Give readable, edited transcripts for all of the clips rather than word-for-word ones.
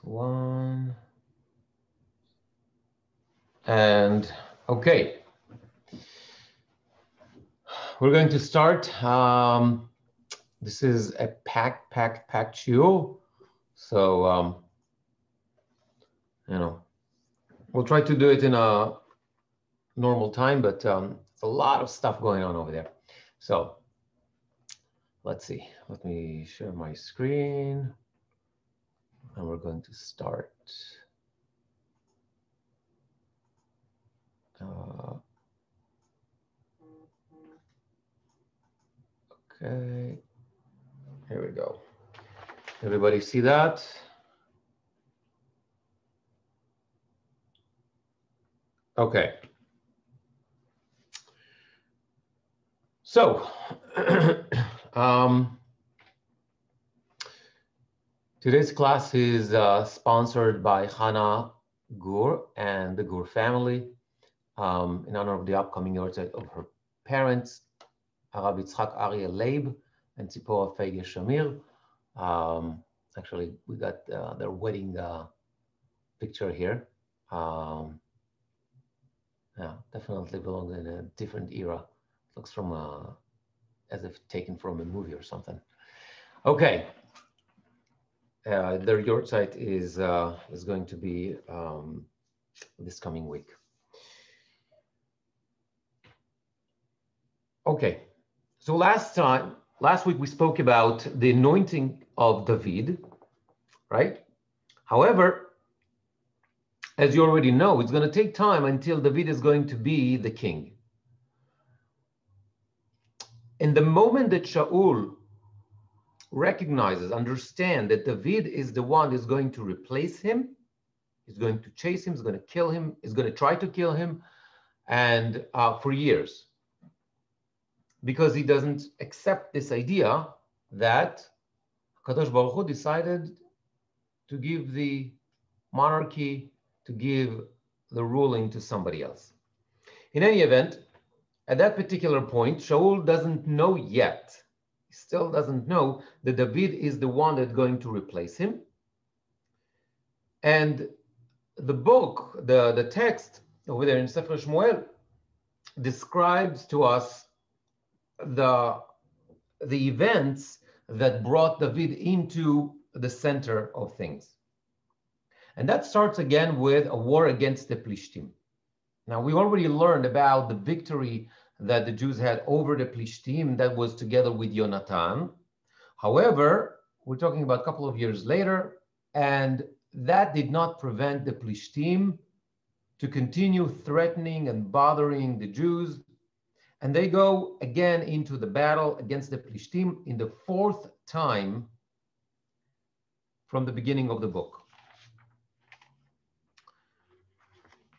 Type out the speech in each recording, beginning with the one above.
one. And okay, we're going to start. This is a packed shiur. So, we'll try to do it in a normal time, but it's a lot of stuff going on over there. So let's see. Let me share my screen. And we're going to start. Okay, here we go. Everybody see that? Okay. So, today's class is sponsored by Hannah Gur and the Gur family in honor of the upcoming birthday of her parents, Arav Yitzchak Aryeh Leib and Tzipora Feige Shamir. Actually, we got their wedding picture here. Yeah, definitely belongs in a different era. Looks from as if taken from a movie or something. Okay, their yahrzeit is going to be this coming week. Okay, so last week we spoke about the anointing of David, right? However, as you already know, it's going to take time until David is going to be the king. In the moment that Shaul recognizes, understands that David is the one that's going to replace him, he's going to chase him, he's going to kill him, he's going to try to kill him, and for years, because he doesn't accept this idea that Kadosh Baruch Hu decided to give the monarchy, to give the ruling to somebody else. In any event, at that particular point, Shaul doesn't know yet. He still doesn't know that David is the one that's going to replace him. And the book, the text over there in Sefer Shmuel describes to us the events that brought David into the center of things. And that starts again with a war against the Plishtim. Now, we already learned about the victory that the Jews had over the Plishtim that was together with Yonatan. However, we're talking about a couple of years later, and that did not prevent the Plishtim to continue threatening and bothering the Jews. And they go again into the battle against the Plishtim in the fourth time from the beginning of the book.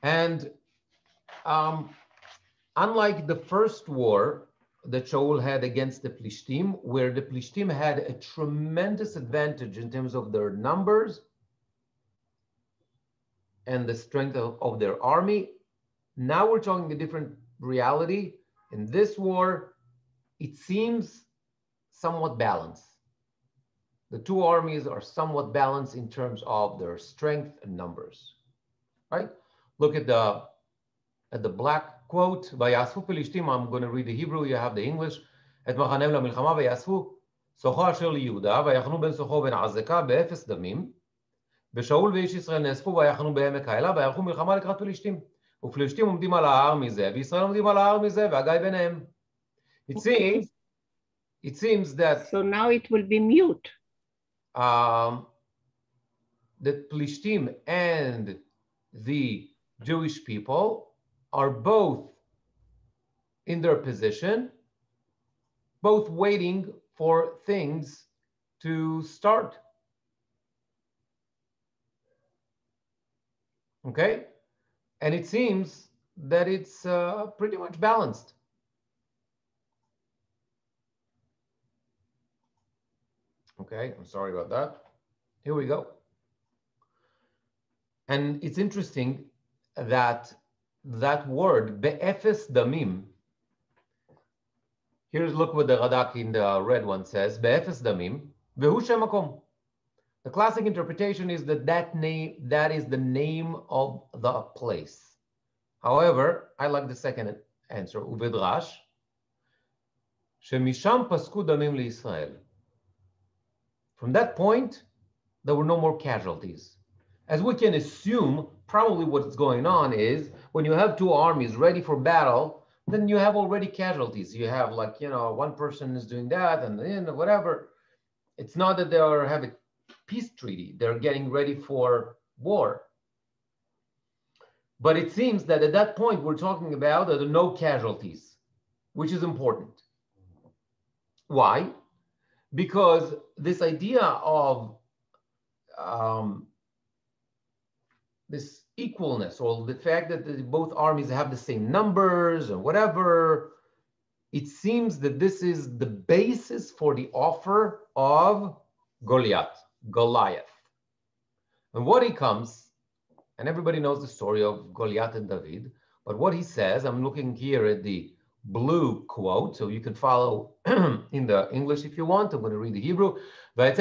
And unlike the first war that Shaul had against the Plishtim, where the Plishtim had a tremendous advantage in terms of their numbers and the strength of their army, now we're talking a different reality. In this war, it seems somewhat balanced. The two armies are somewhat balanced in terms of their strength and numbers, right? Look at the black quote, "Vayasfu Pelishtim." I'm going to read the Hebrew, you have the English. "Et machanem lamilchama vayasfu socho asher liYehuda vayachnu ben socho ben azeka be'efes damim ושאול ואיש ישראל נאספו ויחנו בעמק האלה ויערכו מלחמה לקראת פלישתים. ופלישתים עומדים על ההר מזה וישראל עומדים על ההר מזה והגיא ביניהם." It seems that so now it will be mute. That Plishtim and the Jewish people are both in their position, both waiting for things to start. Okay? And it seems that it's pretty much balanced. Okay, I'm sorry about that. Here we go. And it's interesting that that word, be'efes damim, here's look what the Radak in the red one says, be'efes damim, vehu shem makom. The classic interpretation is that is the name of the place. However, I like the second answer, ובדרש, שמשם פסקו דמים לישראל. From that point, there were no more casualties. As we can assume, probably what's going on is when you have two armies ready for battle, then you have already casualties. You have like, one person is doing that and then whatever. It's not that they have a peace treaty. They're getting ready for war. But it seems that at that point, we're talking about there are no casualties, which is important. Why? Because this idea of this equalness, or the fact that both armies have the same numbers or whatever, it seems that this is the basis for the offer of Goliath. And what he comes, and everybody knows the story of Goliath and David, but what he says, I'm looking here at the blue quote, so you can follow in the English if you want. I'm going to read the Hebrew. Goliath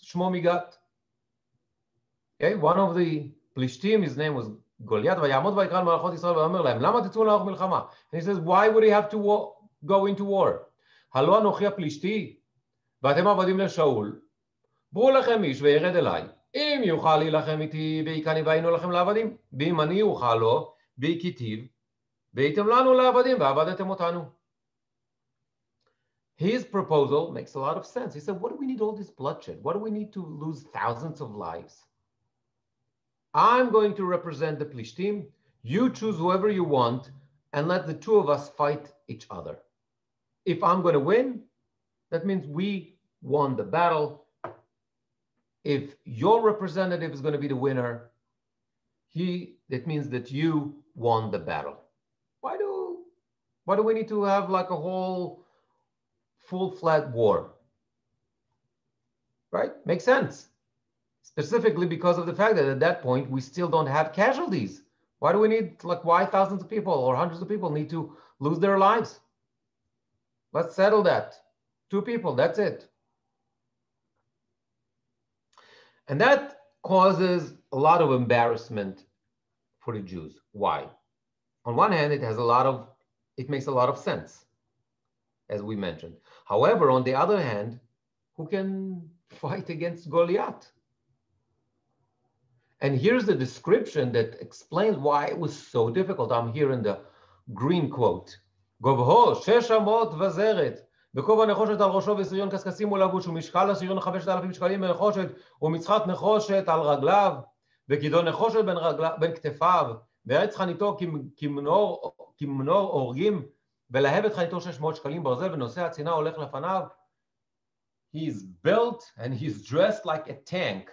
shmo migat. Okay, one of the Plishtim, his name was Goliath. And he says, why would he have to go into war? הלא אנוכי הפלישתי, ואתם עבדים לשאול. בואו לכם איש וירד אליי. אם יוכל להילחם איתי, ויקני והיינו לכם לעבדים. ואם אני אוכל לו, והכיתיו, והייתם לנו לעבדים, ועבדתם אותנו. His proposal makes a lot of sense. He said, what do we need all this bloodshed? What do we need to lose thousands of lives? I'm going to represent the Plishtim. You choose whoever you want, and let the two of us fight each other. If I'm going to win, that means we won the battle. If your representative is going to be the winner, that means that you won the battle. Why do we need to have like a whole full-fledged war? Right? Makes sense. Specifically because of the fact that at that point, we still don't have casualties. Why do we need, why thousands of people or hundreds of people need to lose their lives? Let's settle that. 2 people, that's it. And that causes a lot of embarrassment for the Jews. Why? On one hand, it makes a lot of sense, as we mentioned. However, on the other hand, who can fight against Goliath? And here's the description that explains why it was so difficult. I'm here in the green quote. גובהו 6 אמות וזרת, וכובע נחושת על ראשו וסריון קשקשים הוא לבוש, ומשקל הסריון 5,000 שקלים בנחושת, ומצחת נחושת על רגליו, וכידון נחושת בין כתפיו, ועץ חניתו כמנור אורגים, ולהבת חניתו 600 שקלים ברזל, ונושא הצינה הולך לפניו. He's built and he's dressed like a tank.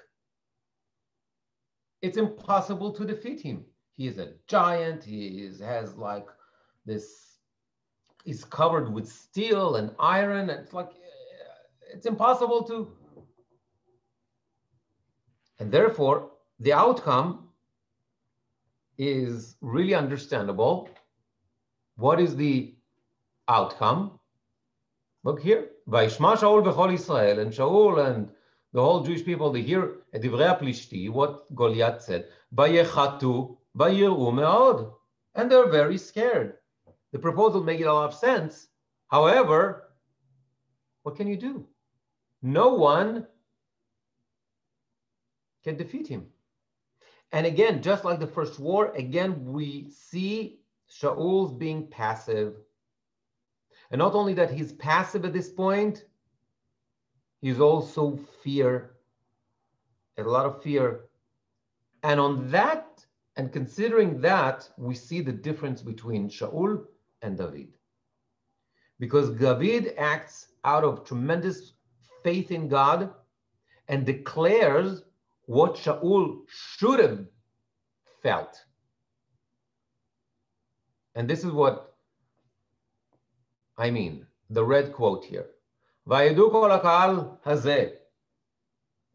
It's impossible to defeat him. He is a giant. Has like this, he's covered with steel and iron. And it's impossible to. And therefore, the outcome is really understandable. What is the outcome? Look here. Vayishma Shaul v'chol Yisrael, and Shaul and the whole Jewish people, they hear at Divrei HaPlishti, what Goliath said, Vayechatu vayir'u me'od, and they're very scared. The proposal makes a lot of sense. However, what can you do? No one can defeat him. And again, just like the first war, again, we see Shaul's being passive. And not only that, he's passive at this point, he's also fear, a lot of fear. And on that, and considering that, we see the difference between Shaul and David. Because David acts out of tremendous faith in God and declares what Shaul should have felt. And this is what I mean, the red quote here. וידעו כל הקהל הזה,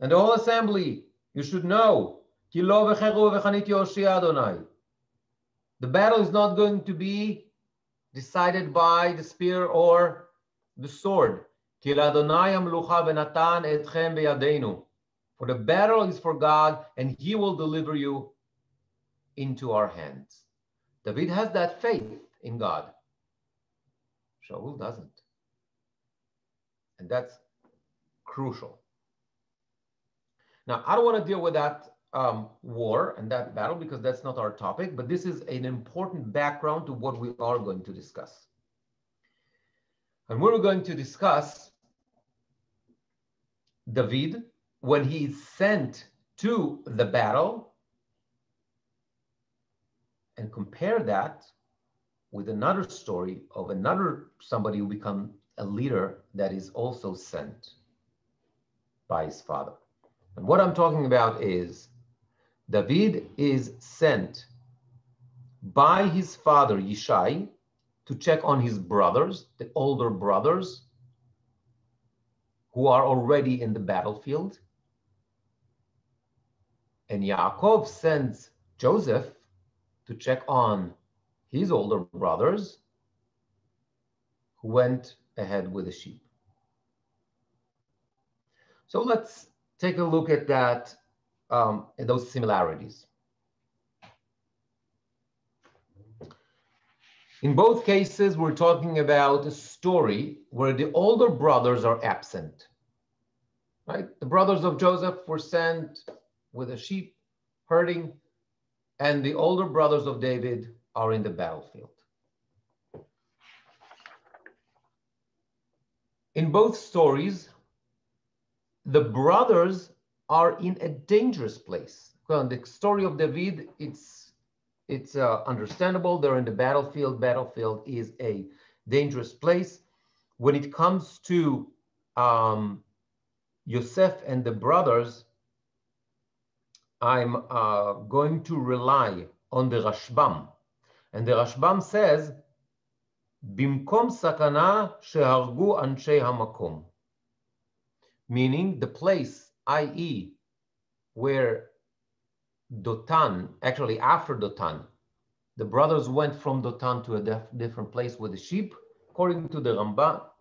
and the whole assembly, you should know, כי לא בחרב ובחנית יושיע אדוני. The battle is not going to be decided by the spear or the sword. כי לאדוני המלוכה ונתן אתכם בידינו. For the battle is for God, and he will deliver you into our hands. David has that faith in God. Shaul doesn't. And that's crucial. Now, I don't want to deal with that war and that battle because that's not our topic, but this is an important background to what we are going to discuss. And we're going to discuss David when he is sent to the battle and compare that with another story of another somebody who become a leader that is also sent by his father. And what I'm talking about is David is sent by his father Yishai to check on his brothers, the older brothers who are already in the battlefield. And Yaakov sends Joseph to check on his older brothers who went ahead with the sheep. So let's take a look at that, at those similarities. In both cases, we're talking about a story where the older brothers are absent, right? The brothers of Joseph were sent with a sheep herding, and the older brothers of David are in the battlefield. In both stories, the brothers are in a dangerous place. Well, in the story of David, it's understandable. They're in the battlefield. Battlefield is a dangerous place. When it comes to Yosef and the brothers, I'm going to rely on the Rashbam. And the Rashbam says, Bimkom sakana shehargu anshe hamakom. Meaning the place, i.e., where Dotan, actually after Dotan, the brothers went from Dotan to a different place with the sheep. According to the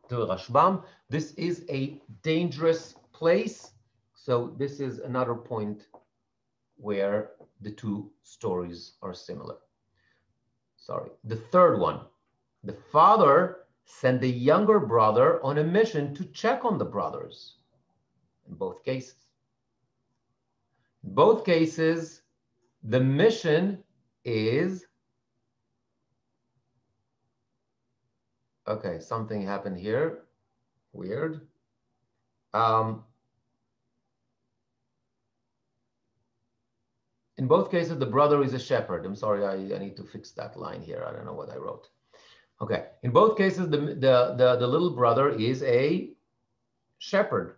Rashbam, this is a dangerous place. So this is another point where the two stories are similar. Sorry, the third one. The father sent the younger brother on a mission to check on the brothers in both cases. In both cases, the mission is, okay, something happened here, weird. In both cases, the brother is a shepherd. I'm sorry, I need to fix that line here. I don't know what I wrote. Okay, in both cases, the little brother is a shepherd.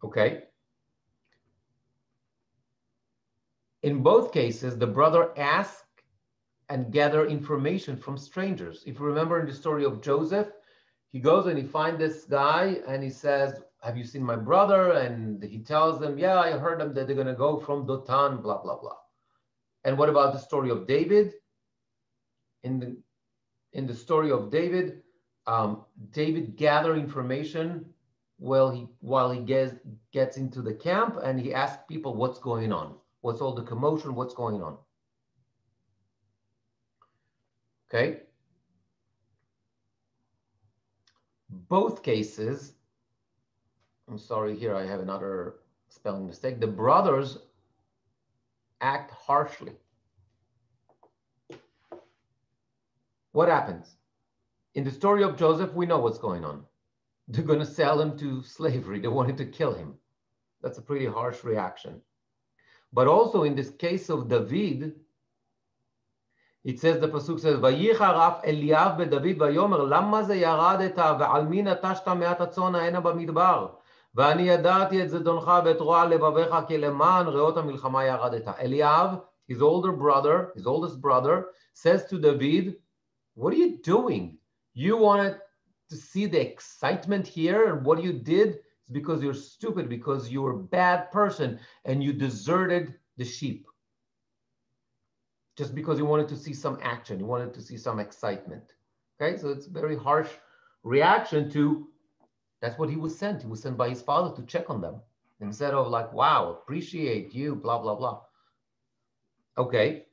Okay. In both cases, the brother asks and gather information from strangers. If you remember in the story of Joseph, he goes and he finds this guy and he says, have you seen my brother? And he tells them, yeah, I heard them that they're going to go from Dotan, blah, blah, blah. And what about the story of David? In the story of David, David gathered information while he gets into the camp, and he asks people what's going on. What's all the commotion? What's going on? Okay. Both cases, I'm sorry, here I have another spelling mistake. The brothers act harshly. What happens? In the story of Joseph, we know what's going on. They're going to sell him to slavery. They wanted to kill him. That's a pretty harsh reaction. But also in this case of David, it says, the pasuk says, "Vayichar af Eliav beDavid vayomer lama ze yaradeta ve'al mi natashta me'at hatzon ha'ena bamidbar ve'ani yadati et zedoncha ve'et ro'a levavecha ki leman reot ha'milchama yaradeta." Eliav, his older brother, his oldest brother, says to David, what are you doing? You wanted to see the excitement here, and what you did is because you're stupid, because you're a bad person, and you deserted the sheep. Just because you wanted to see some action, you wanted to see some excitement. Okay, so it's very harsh reaction to that's what he was sent. He was sent by his father to check on them instead of like, wow, appreciate you, blah, blah, blah. Okay.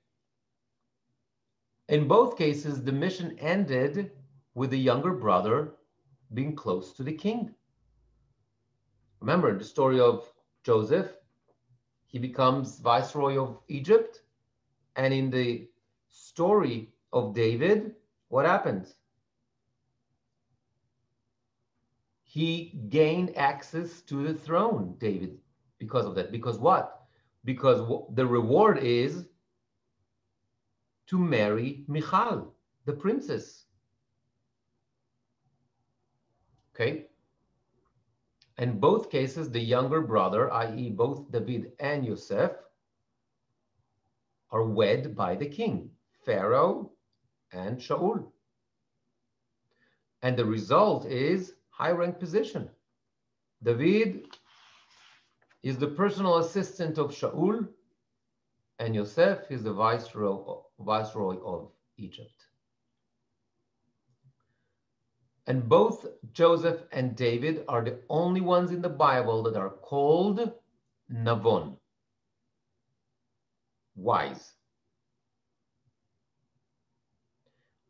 In both cases, the mission ended with the younger brother being close to the king. Remember the story of Joseph? He becomes viceroy of Egypt. And in the story of David, what happens? He gained access to the throne, David, because of that. Because what? Because the reward is to marry Michal, the princess. Okay? In both cases, the younger brother, i.e. both David and Yosef, are wed by the king, Pharaoh and Shaul. And the result is high-rank position. David is the personal assistant of Shaul, and Yosef is the viceroy of Egypt. And both Joseph and David are the only ones in the Bible that are called Navon, wise.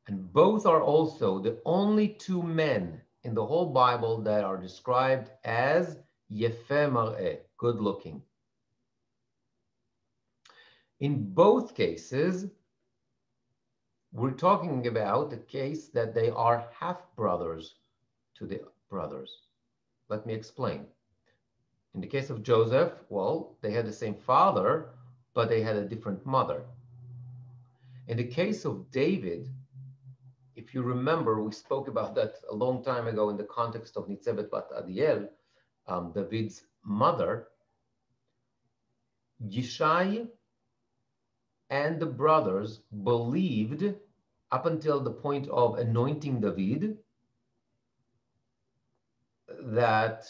And both are also the only two men in the whole Bible that are described as Yefeh Mar'eh, good looking. In both cases, we're talking about the case that they are half-brothers to the brothers. Let me explain. In the case of Joseph, well, they had the same father, but they had a different mother. In the case of David, if you remember, we spoke about that a long time ago in the context of Nitzevet bat Adiel, David's mother. Yishai and the brothers believed up until the point of anointing David that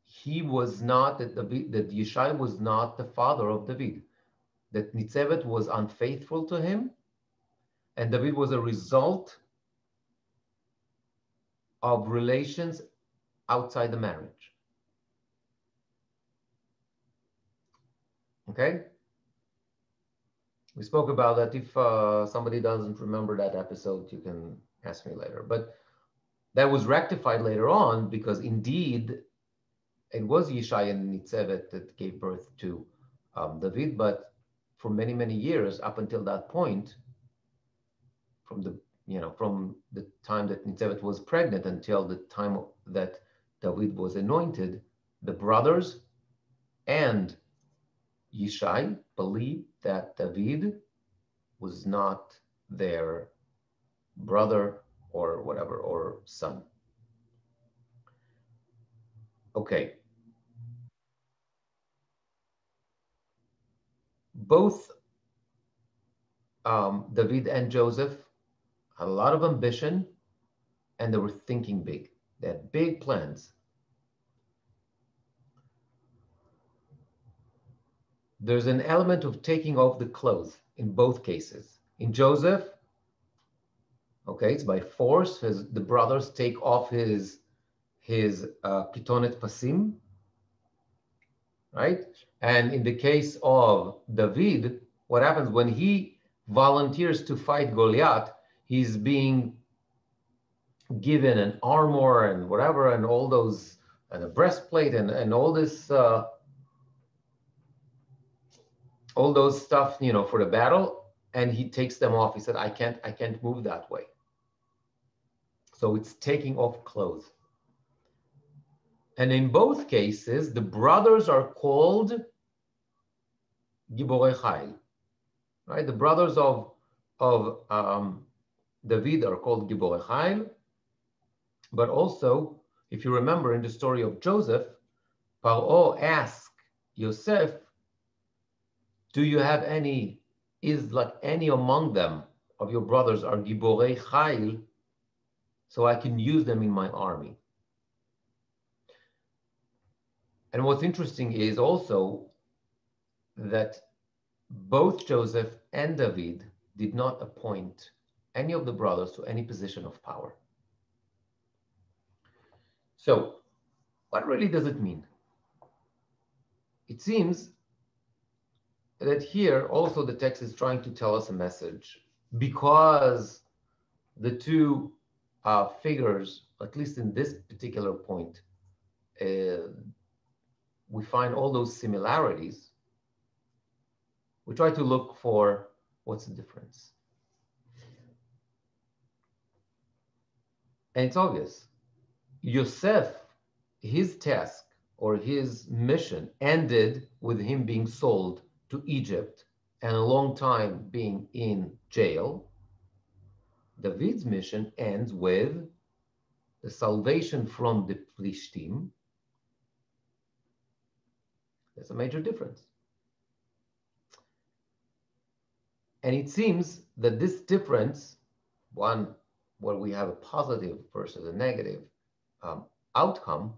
he was not, that Yishai was not the father of David, that Nitzevet was unfaithful to him, and David was a result of relations outside the marriage. Okay? We spoke about that. If somebody doesn't remember that episode, you can ask me later. But that was rectified later on because indeed it was Yishai and Nitzevet that gave birth to David. But for many, many years, up until that point, from the time that Nitzevet was pregnant until the time that David was anointed, the brothers and Yishai believed that David was not their brother or whatever, or son. Okay. Both David and Joseph had a lot of ambition, and they were thinking big. They had big plans. There's an element of taking off the clothes in both cases. In Joseph, okay, it's by force. The brothers take off his pitonet pasim, right? And in the case of David, what happens when he volunteers to fight Goliath, he's being given an armor and whatever, and all those, and a breastplate and all this, all those stuff, for the battle, and he takes them off. He said, I can't move that way. So it's taking off clothes. And in both cases, the brothers are called Giborei Chayil, right? The brothers of David are called Giborei Chayil. But also, if you remember in the story of Joseph, Paro asked Yosef, do you have any among them of your brothers are Giborei Chayil, so I can use them in my army? And what's interesting is also that both Joseph and David did not appoint any of the brothers to any position of power. So what really does it mean? It seems that here also the text is trying to tell us a message, because the two figures, at least in this particular point, we find all those similarities. We try to look for what's the difference. And it's obvious. Yosef, his task or his mission ended with him being sold to Egypt and a long time being in jail. David's mission ends with the salvation from the Plishtim. There's a major difference. And it seems that this difference, one where we have a positive versus a negative outcome,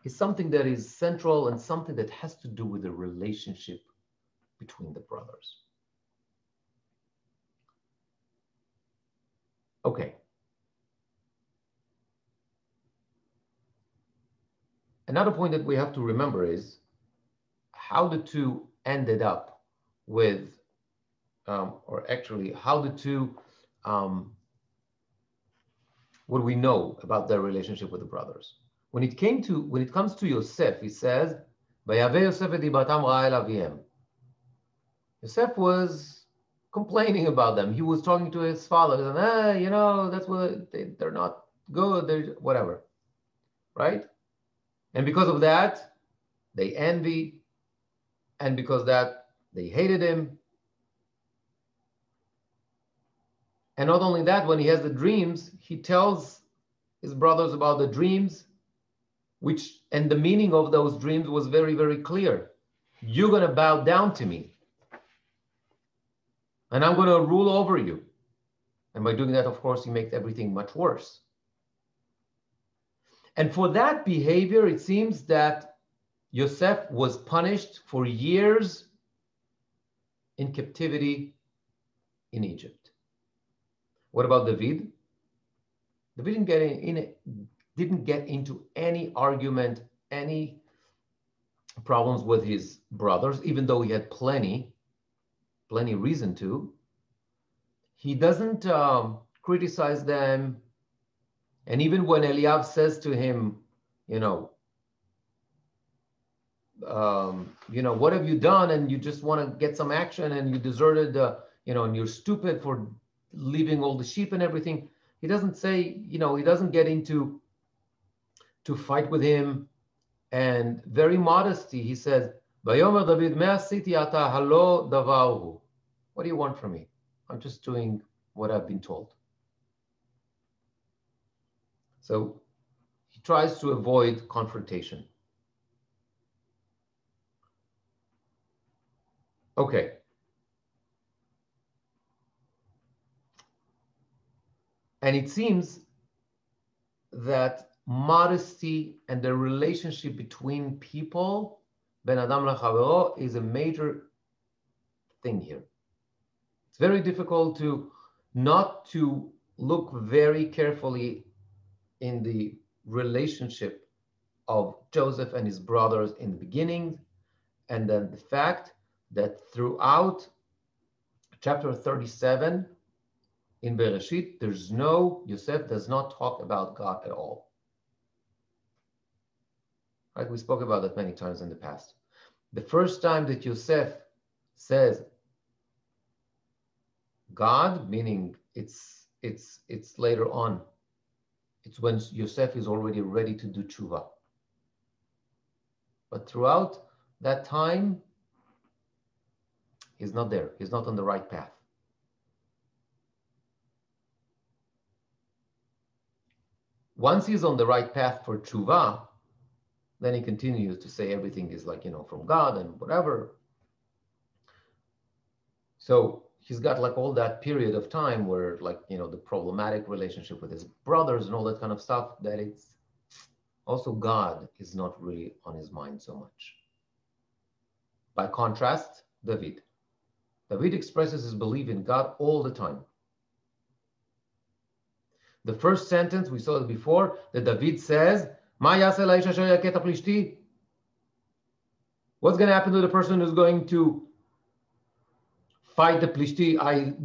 is something that is central and something that has to do with the relationship between the brothers. Okay. Another point that we have to remember is how the two ended up with, or actually how the two, what do we know about their relationship with the brothers? When it comes to Yosef, he says, "Vayave Yosef et dibatam ra'a el aviem." Yosef was complaining about them. He was talking to his father, and you know, that's what they're not good, they're whatever, right? And because of that, they envy, and because that they hated him. And not only that, when he has the dreams, he tells his brothers about the dreams, and the meaning of those dreams was very, very clear. You're going to bow down to me, and I'm going to rule over you. And by doing that, of course, he makes everything much worse. And for that behavior, it seems that Yosef was punished for years in captivity in Egypt. What about David? David didn't get into any argument, any problems with his brothers, even though he had plenty reason to. He doesn't criticize them. And even when Eliav says to him, what have you done? And you just want to get some action, and you deserted, and you're stupid for leaving all the sheep and everything. He doesn't say, he doesn't get into to fight with him. And very modesty, he says, "Vayomer David, me asiti ata halo davarhu." What do you want from me? I'm just doing what I've been told. So he tries to avoid confrontation. Okay. And it seems that modesty and the relationship between people, ben adam lechavero, is a major thing here. It's very difficult not to look very carefully in the relationship of Joseph and his brothers in the beginning, and then the fact that throughout chapter 37 in Bereshit, Yosef does not talk about God at all. Right? We spoke about that many times in the past. The first time that Yosef says God, meaning it's later on. It's when Yosef is already ready to do tshuva. But throughout that time, he's not there. He's not on the right path. Once he's on the right path for tshuva, then he continues to say everything is from God and whatever. So he's got all that period of time where the problematic relationship with his brothers and all that kind of stuff, that it's also God is not really on his mind so much. By contrast, David expresses his belief in God all the time. The first sentence, we saw it before, that David says, מה יעשה לאיש אשר יכה את הפלישתי? What's going to happen to the person who's going to fight the Plishti,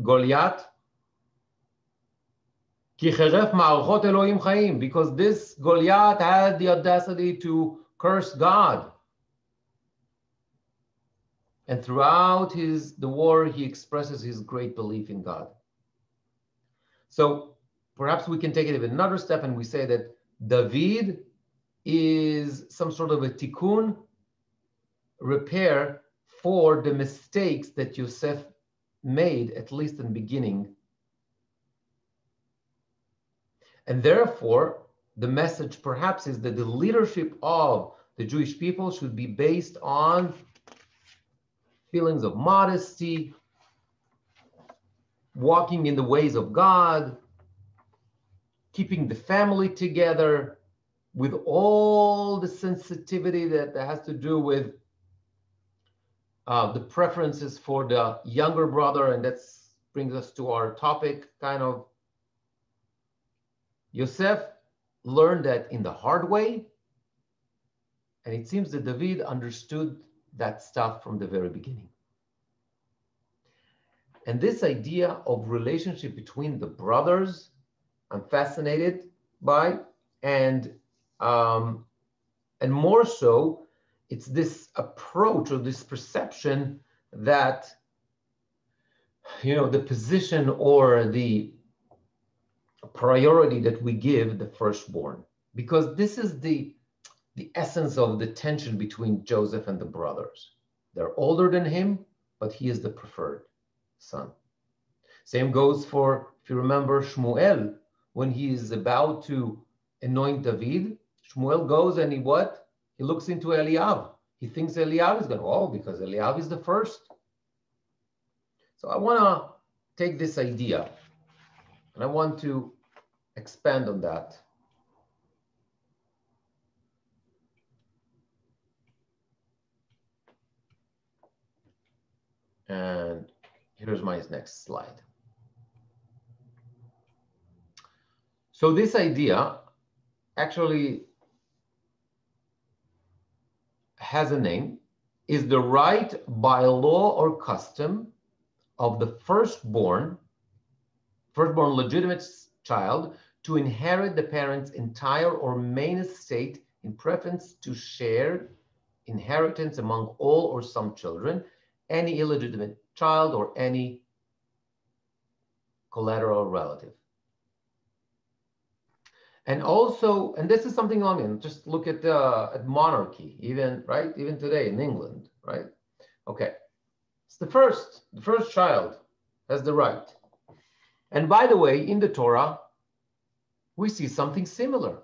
Goliath? כי חרף מערכות אלוהים חיים, because this Goliath had the audacity to curse God. And throughout the war, he expresses his great belief in God. So perhaps we can take it even another step and we say that David is some sort of a tikkun, repair for the mistakes that Yosef made, at least in the beginning. And therefore, the message perhaps is that the leadership of the Jewish people should be based on feelings of modesty, walking in the ways of God, keeping the family together with all the sensitivity that has to do with the preferences for the younger brother. And that brings us to our topic, kind of. Yosef learned that in the hard way. And it seems that David understood that stuff from the very beginning. And this idea of relationship between the brothers, I'm fascinated by, and more so, it's this approach or this perception that, the position or the priority that we give the firstborn, because this is the essence of the tension between Joseph and the brothers. They're older than him, but he is the preferred son. Same goes for, if you remember, Shmuel, when he is about to anoint David, Shmuel goes and he looks into Eliab. He thinks Eliab is going, because Eliab is the first. So I want to take this idea and I want to expand on that. And here's my next slide. So this idea actually has a name, is the right by law or custom of the firstborn legitimate child to inherit the parent's entire or main estate in preference to shared inheritance among all or some children, any illegitimate child, or any collateral relative. And also, and this is something just look at monarchy, even today in England, right? Okay, it's the first child has the right. And by the way, in the Torah, we see something similar.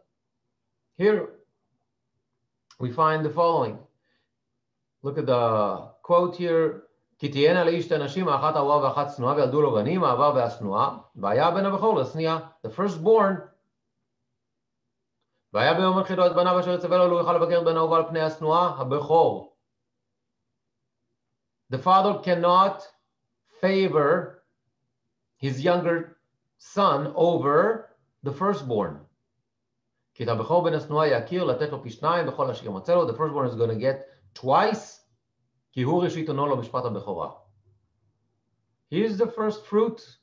Here, we find the following. Look at the quote here. כי תהיינה לאיש הנשים האחת אהובה ואחת שנואה וילדו לו בנים האהבה והשנואה והיה בן הבכור לשניאה, the firstborn. והיה ביום יחידו את בניו אשר יצווה לו, לא יוכל לבקר את בן האהובה על פני השנואה, הבכור. The father cannot favor his younger son over the firstborn. כי את הבכור בן השנואה יכיר לתת לו פי שניים בכל אשר ימצא לו. The firstborn is going to get twice. כי הוא ראשית עונו לו משפט הבכורה. He is the first fruit.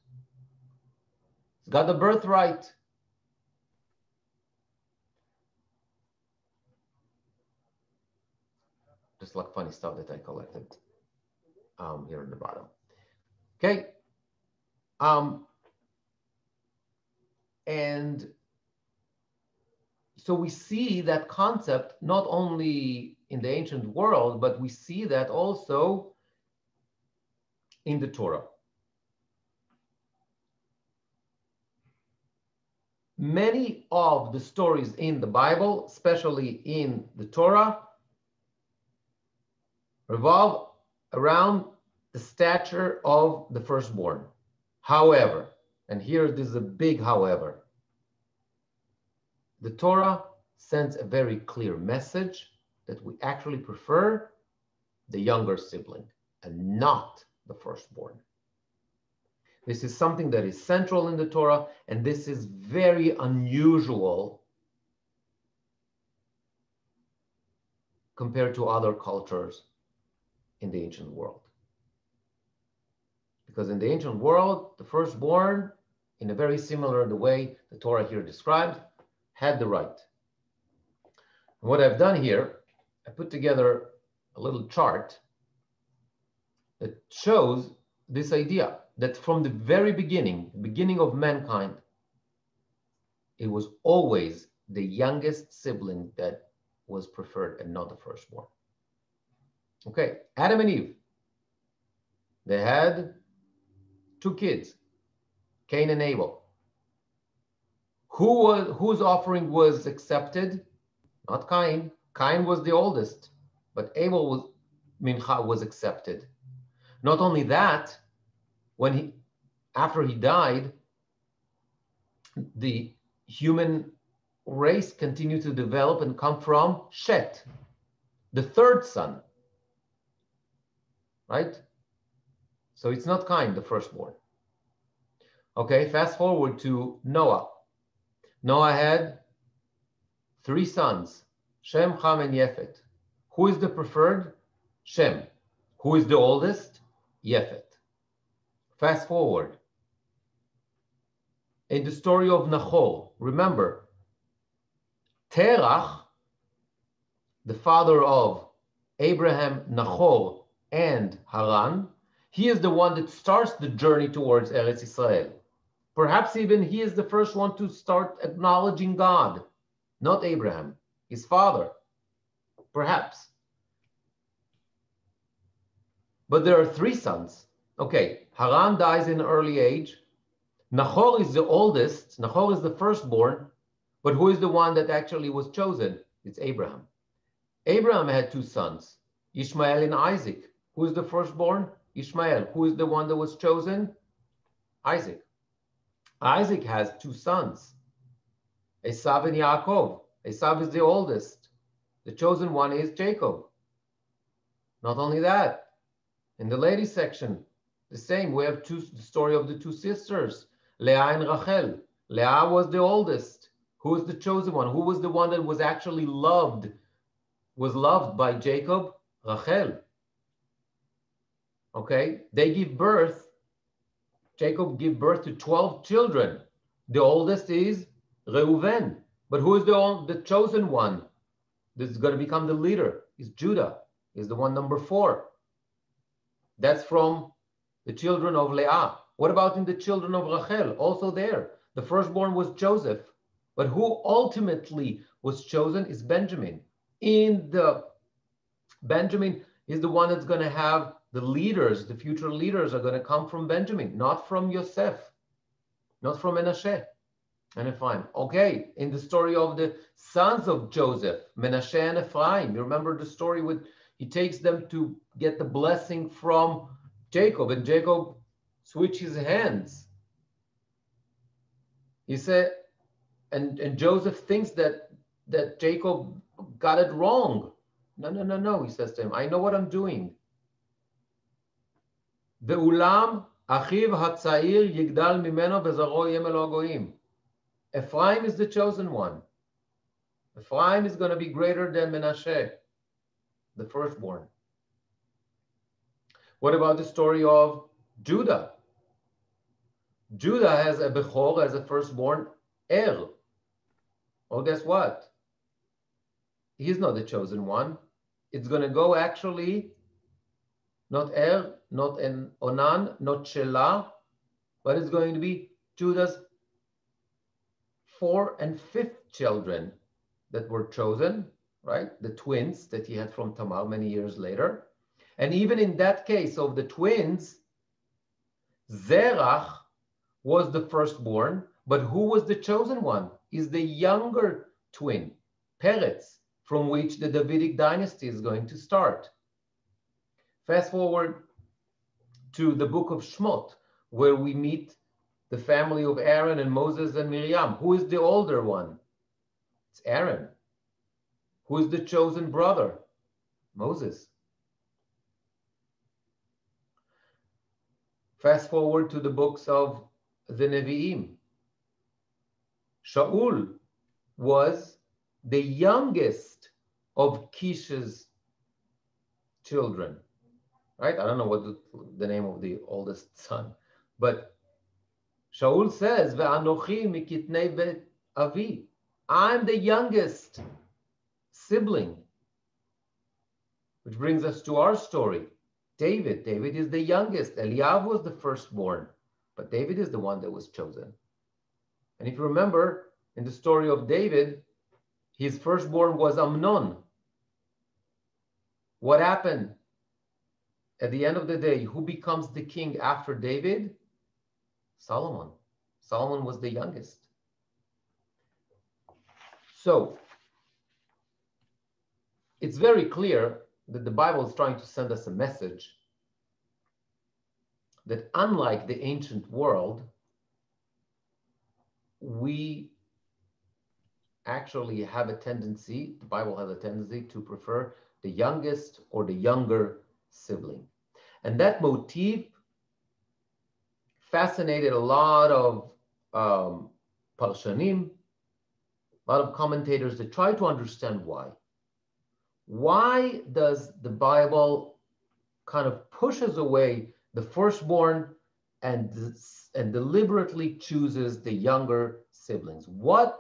He's got the birthright. Just like funny stuff that I collected here in the bottom. Okay. And so we see that concept not only in the ancient world, but we see that also in the Torah. Many of the stories in the Bible, especially in the Torah, revolve around the stature of the firstborn. However, and here there's a big however, the Torah sends a very clear message that we actually prefer the younger sibling and not the firstborn. This is something that is central in the Torah, and this is very unusual compared to other cultures in the ancient world. Because in the ancient world, the firstborn, in a very similar the way the Torah here described, had the right. And what I've done here, I put together a little chart that shows this idea that from the very beginning of mankind, it was always the youngest sibling that was preferred and not the firstborn. Okay, Adam and Eve, they had 2 kids, Cain and Abel. Whose offering was accepted? Not Cain. Cain was the oldest, but Abel was accepted. Not only that, after he died, the human race continued to develop and come from Shet, the 3rd son, right? So it's not Cain, the firstborn. Okay, fast forward to Noah. Noah had 3 sons, Shem, Ham, and Yefet. Who is the preferred? Shem. Who is the oldest? Yefet. Fast forward. In the story of Nahor, remember, Terach, the father of Abraham, Nahor, and Haran, he is the one that starts the journey towards Eretz Israel. Perhaps even he is the first one to start acknowledging God, not Abraham, his father, perhaps. But there are 3 sons. Okay, Haran dies in an early age. Nahor is the oldest. Nahor is the firstborn. But who is the one that actually was chosen? It's Abraham. Abraham had 2 sons, Ishmael and Isaac. Who is the firstborn? Ishmael. Who is the one that was chosen? Isaac. Isaac has 2 sons, Esav and Yaakov. Esav is the oldest. The chosen one is Jacob. Not only that, in the ladies section, the same. We have the story of the 2 sisters, Leah and Rachel. Leah was the oldest. Who is the chosen one? Who was the one that was actually loved by Jacob? Rachel. Okay, they give birth. Jacob gave birth to 12 children. The oldest is Reuven. But who is the chosen one? This is going to become the leader. Is Judah. Is the one number 4. That's from the children of Leah. What about in the children of Rachel? Also there. The firstborn was Joseph. But who ultimately was chosen is Benjamin. Benjamin is the one that's going to have the leaders, the future leaders are going to come from Benjamin, not from Yosef, not from Menashe and Ephraim. Okay, in the story of the sons of Joseph, Menashe and Ephraim, you remember the story with, he takes them to get the blessing from Jacob, and Jacob switches hands. He said, and Joseph thinks that Jacob got it wrong. No, he says to him, I know what I'm doing. Ve'ulam achiv hatzair yigdal mimeno vezaro yem elo hagoyim. Ephraim is the chosen one. Ephraim is going to be greater than Menashe, the firstborn. What about the story of Judah? Judah has a Bechor, as a firstborn, Er. Well, guess what? He's not the chosen one. It's going to go actually, not Er, not Onan, not Shelah, but it's going to be Judah's 4th and 5th children that were chosen, right? The twins that he had from Tamar many years later. And even in that case of the twins, Zerach was the firstborn, but who was the chosen one? Is the younger twin, Peretz, from which the Davidic dynasty is going to start. Fast forward to the book of Shmot, where we meet the family of Aaron and Moses and Miriam. Who is the older one? It's Aaron. Who is the chosen brother? Moses. Fast forward to the books of the Nevi'im. Shaul was the youngest of Kish's children, right? I don't know what the name of the oldest son, but Shaul says, "Ve'anochi mikitnei bet avi." I'm the youngest sibling, which brings us to our story. David is the youngest. Eliav was the firstborn, but David is the one that was chosen. And if you remember, in the story of David, his firstborn was Amnon. What happened? At the end of the day, who becomes the king after David? Solomon. Solomon was the youngest. So it's very clear that the Bible is trying to send us a message that unlike the ancient world, we actually have a tendency, the Bible has a tendency to prefer the youngest or the younger sibling. And that motif fascinated a lot of parshanim, a lot of commentators that try to understand why. Why does the Bible kind of pushes away the firstborn and deliberately chooses the younger siblings? What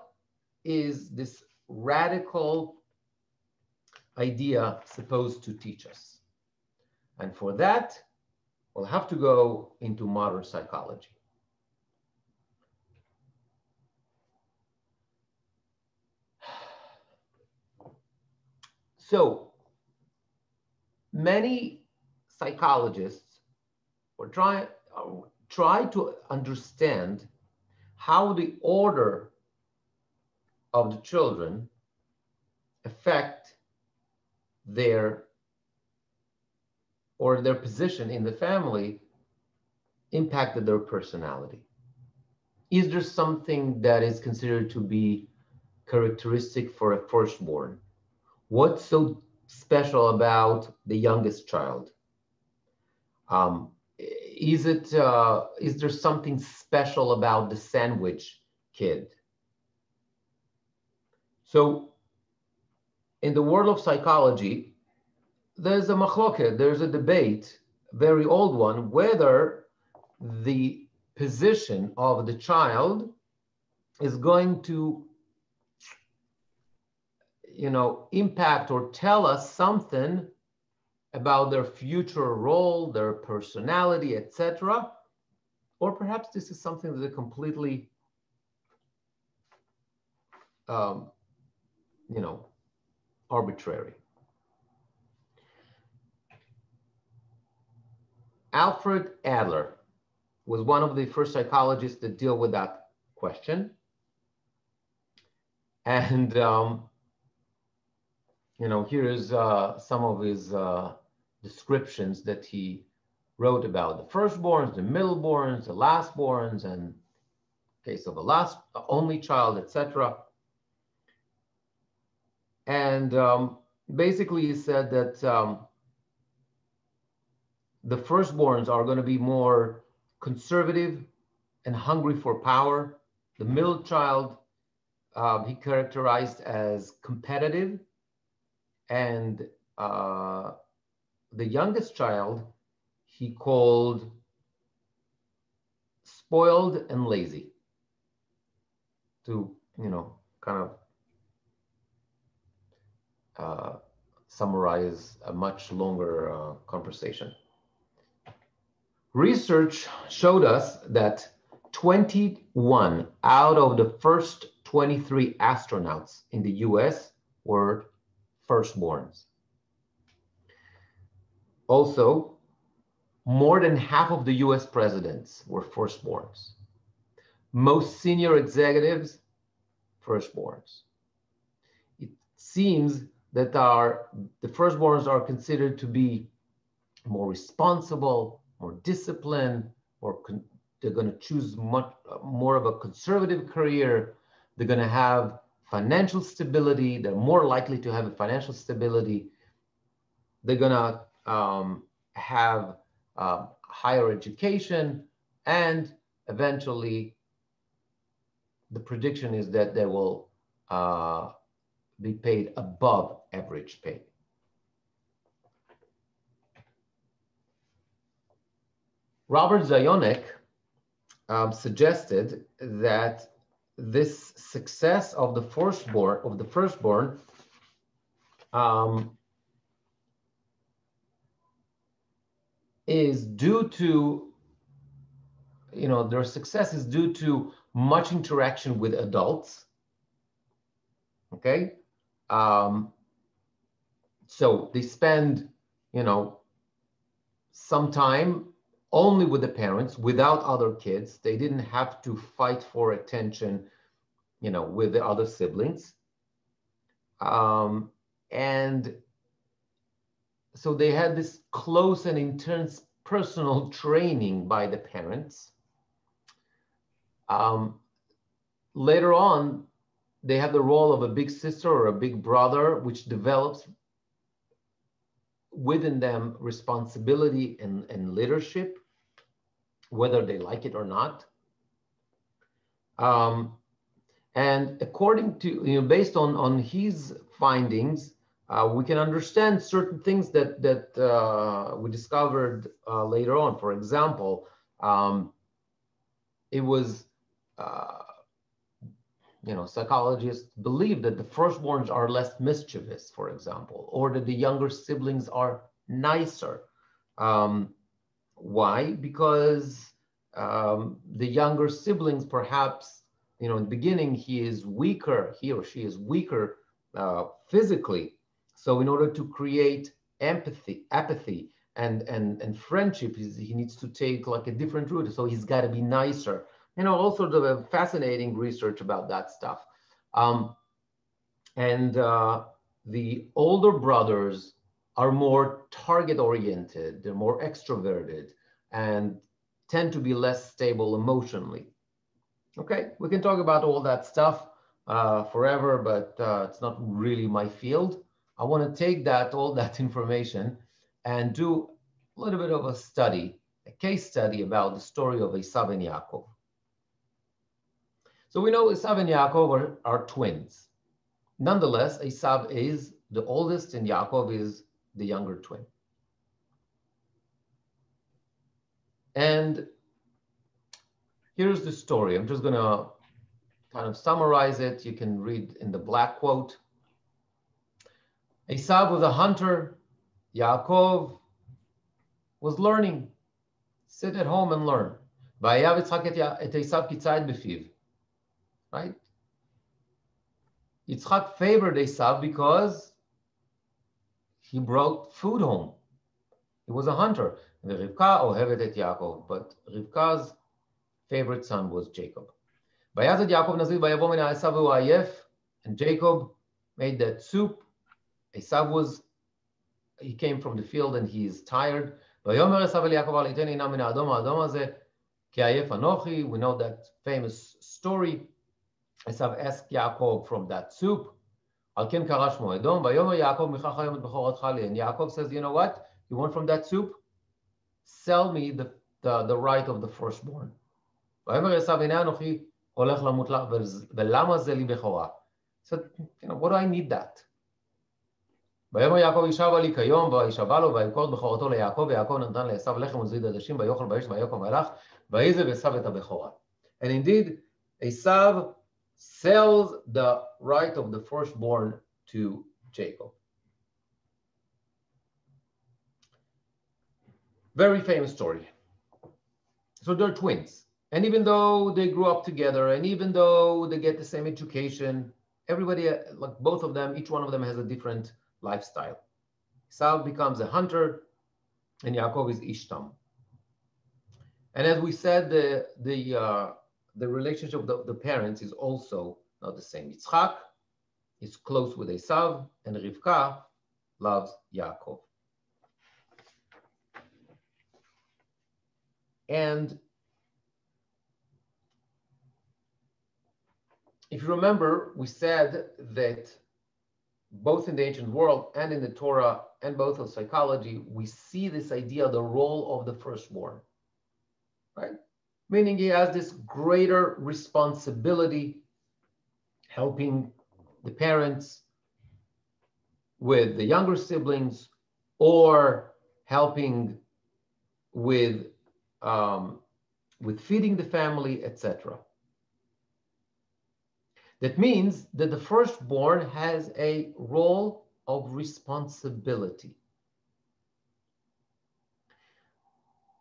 is this radical idea supposed to teach us? And for that, we'll have to go into modern psychology. So many psychologists were try to understand how the order of the children affect their position in the family impacted their personality. Is there something that is considered to be characteristic for a firstborn? What's so special about the youngest child? Is there something special about the sandwich kid? So in the world of psychology, there's a machloket, there's a debate, very old one, whether the position of the child is going to, impact or tell us something about their future role, their personality, etc. Or perhaps this is something that is completely, arbitrary. Alfred Adler was one of the first psychologists that deal with that question. And, here's some of his descriptions that he wrote about the firstborns, the middleborns, the lastborns, and in case of a only child, etc. And basically he said that the firstborns are going to be more conservative and hungry for power. The middle child he characterized as competitive, and the youngest child he called spoiled and lazy, to kind of summarize a much longer conversation. Research showed us that 21 out of the first 23 astronauts in the US were firstborns. Also, more than half of the US presidents were firstborns. Most senior executives, firstborns. It seems that the firstborns are considered to be more responsible, more disciplined, or they're going to choose much more of a conservative career. They're going to have financial stability. They're more likely to have a financial stability. They're going to have higher education, and eventually the prediction is that they will be paid above average pay. Robert Zayonek suggested that this success of the firstborn is due to, their success is due to much interaction with adults. Okay, so they spend, some time only with the parents, without other kids. They didn't have to fight for attention, with the other siblings. And so they had this close and intense personal training by the parents. Later on, they have the role of a big sister or a big brother, which develops within them responsibility and leadership, whether they like it or not. And according to, based on his findings, we can understand certain things that we discovered later on. For example, it was, psychologists believe that the firstborns are less mischievous, for example, or that the younger siblings are nicer. Why? Because the younger siblings, perhaps, in the beginning, he or she is weaker physically. So in order to create apathy, and friendship, he needs to take like a different route. So he's got to be nicer. All sorts of fascinating research about that stuff. And the older brothers are more target-oriented, they're more extroverted, and tend to be less stable emotionally. Okay, we can talk about all that stuff forever, but it's not really my field. I want to take all that information and do a little bit of a case study about the story of Esav and Yaakov. So we know Esav and Yaakov are twins. Nonetheless, Esav is the oldest and Yaakov is the younger twin. And here's the story. I'm just going to kind of summarize it. You can read in the black quote. Esav was a hunter. Yaakov was learning. Sit at home and learn. Right? Yitzchak favored Esav because he brought food home. He was a hunter. Rivka ohevet et Yaakov, but Rivka's favorite son was Jacob. And Jacob made that soup. Esav he came from the field and he is tired. We know that famous story. Esav asked Yaakov from that soup. And Yaakov says, you know what? You want from that soup? Sell me the right of the firstborn. So, what do I need that? And indeed, Esav sells the right of the firstborn to Jacob. Very famous story. So they're twins. And even though they grew up together, and even though they get the same education, everybody, like both of them, each one of them has a different lifestyle. Esav becomes a hunter, and Yaakov is Ishtam. And as we said, the relationship of the parents is also not the same. Yitzchak is close with Esav, and Rivka loves Yaakov. And if you remember, we said that both in the ancient world and in the Torah and both of psychology, we see this idea, the role of the firstborn, right? Meaning he has this greater responsibility, helping the parents with the younger siblings, or helping with with feeding the family, etc. That means that the firstborn has a role of responsibility.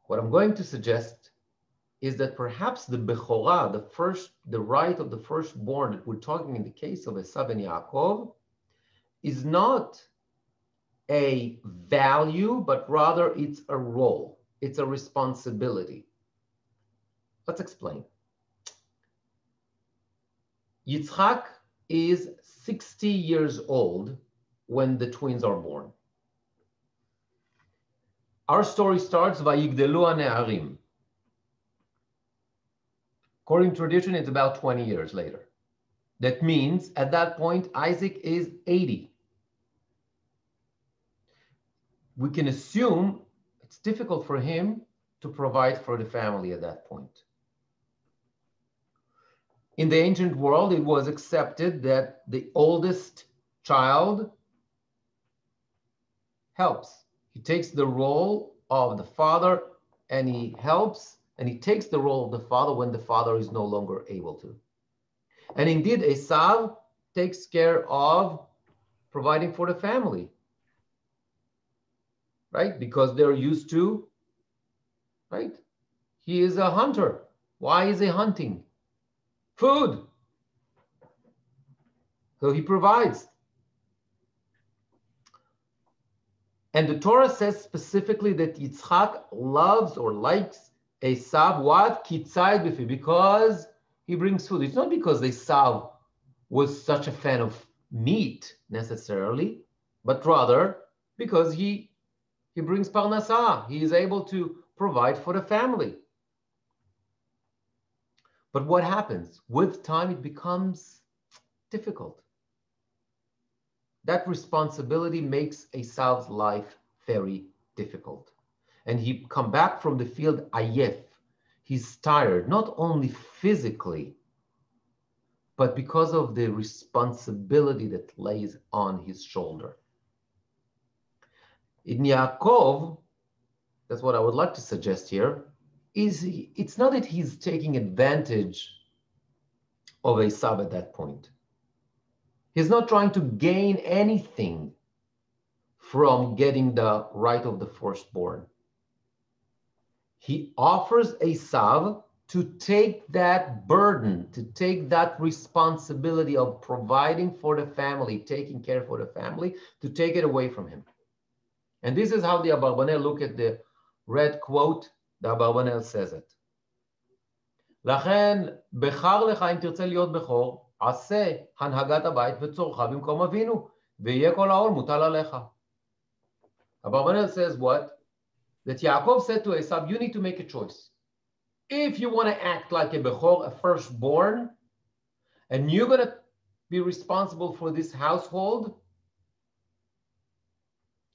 What I'm going to suggest is that perhaps the Bechorah, the right of the firstborn that we're talking in the case of Esav and Yaakov, is not a value, but rather it's a role. It's a responsibility. Let's explain. Yitzchak is 60 years old when the twins are born. Our story starts Vayigdelu hane'arim. According to tradition, it's about 20 years later. That means at that point, Isaac is 80. We can assume it's difficult for him to provide for the family at that point. In the ancient world, it was accepted that the oldest child helps. He takes the role of the father and he helps, and he takes the role of the father when the father is no longer able to. And indeed, Esav takes care of providing for the family, right? Because they're used to, right? He is a hunter. Why is he hunting? Food. So he provides. And the Torah says specifically that Yitzchak loves or likes Esav. What? Kitzai b'fi, because he brings food. It's not because Esav was such a fan of meat necessarily, but rather because he brings parnasah. He is able to provide for the family. But what happens? With time, it becomes difficult. That responsibility makes Esav's life very difficult. And he come back from the field ayef. He's tired, not only physically, but because of the responsibility that lays on his shoulder. In Yaakov, that's what I would like to suggest here, it's not that he's taking advantage of Esav at that point. He's not trying to gain anything from getting the right of the firstborn. He offers Esav to take that burden, to take that responsibility of providing for the family, taking care for the family, to take it away from him. And this is how the Abarbanel, look at the red quote, the Abarbanel says it. לכן, בחר לך אם תרצה להיות בכור, עשה הנהגת הבית וצורך במקום אבינו, ויהיה כל העול מוטל עליך. Abarbanel says what? That Yaakov said to Esav, you need to make a choice. If you want to act like a Bechor, a firstborn, and you're going to be responsible for this household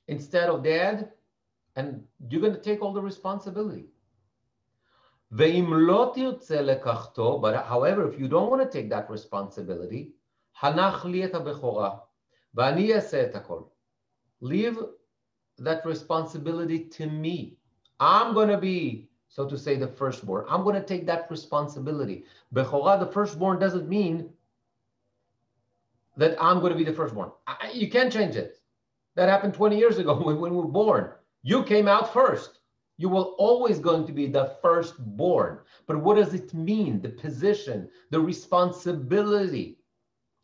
instead of dad, and you're going to take all the responsibility. ואם לא תרצה לקחתו, but however, if you don't want to take that responsibility, הנח לי את הבכורה, ואני אעשה את הכל. Leave that responsibility to me. I'm going to be, so to say, the firstborn. I'm going to take that responsibility. Bechorah, the firstborn, doesn't mean that I'm going to be the firstborn. You can't change it. That happened 20 years ago when we were born. You came out first. You will always going to be the firstborn. But what does it mean? The position, the responsibility,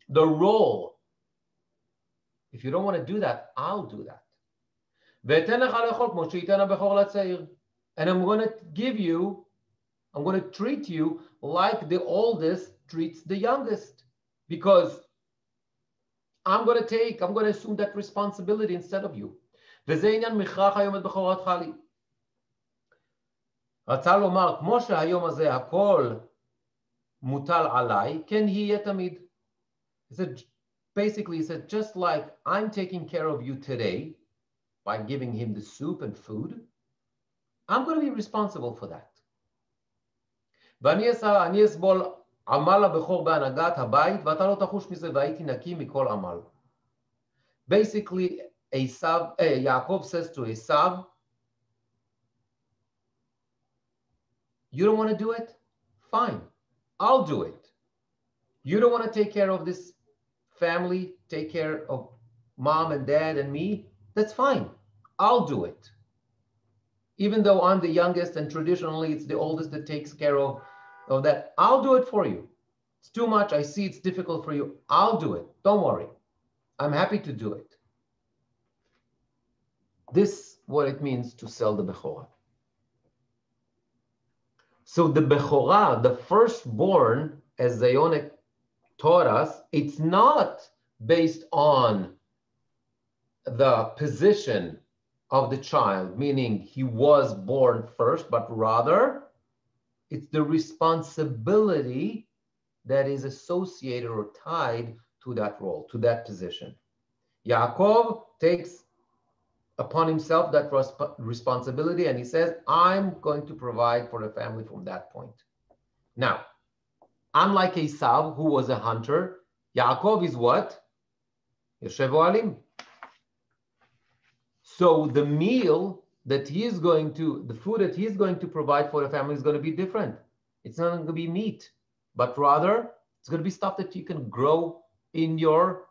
the role. If you don't want to do that, I'll do that. And I'm going to give you, I'm going to treat you like the oldest treats the youngest. Because I'm going to assume that responsibility instead of you. וזה עניין מכרח היום את בכורתך לי. רצה לומר, כמו שהיום הזה הכל מוטל עליי, כן יהיה תמיד. He said, basically, he said, just like I'm taking care of you today by giving him the soup and food, I'm going to be responsible for that. ואני אסבול עמל הבכור בהנהגת הבית, ואתה לא תחוש מזה, והייתי נקי מכל עמל. Basically, Yaakov says to Esav, You don't want to do it? Fine, I'll do it. You don't want to take care of this family, take care of mom and dad and me? That's fine, I'll do it. Even though I'm the youngest and traditionally it's the oldest that takes care of that, I'll do it for you. It's too much, I see it's difficult for you. I'll do it, don't worry. I'm happy to do it. This what it means to sell the Bechorah. So the Bechorah, the firstborn, as Zayonek taught us, it's not based on the position of the child, meaning he was born first, but rather it's the responsibility that is associated or tied to that role, to that position. Yaakov takes upon himself that responsibility and he says, I'm going to provide for the family from that point. Now, unlike Esav, who was a hunter, Yaakov is what? Yoshev Ohalim. So the meal that he is going to, the food that he is going to provide for the family is going to be different. It's not going to be meat, but rather it's going to be stuff that you can grow in your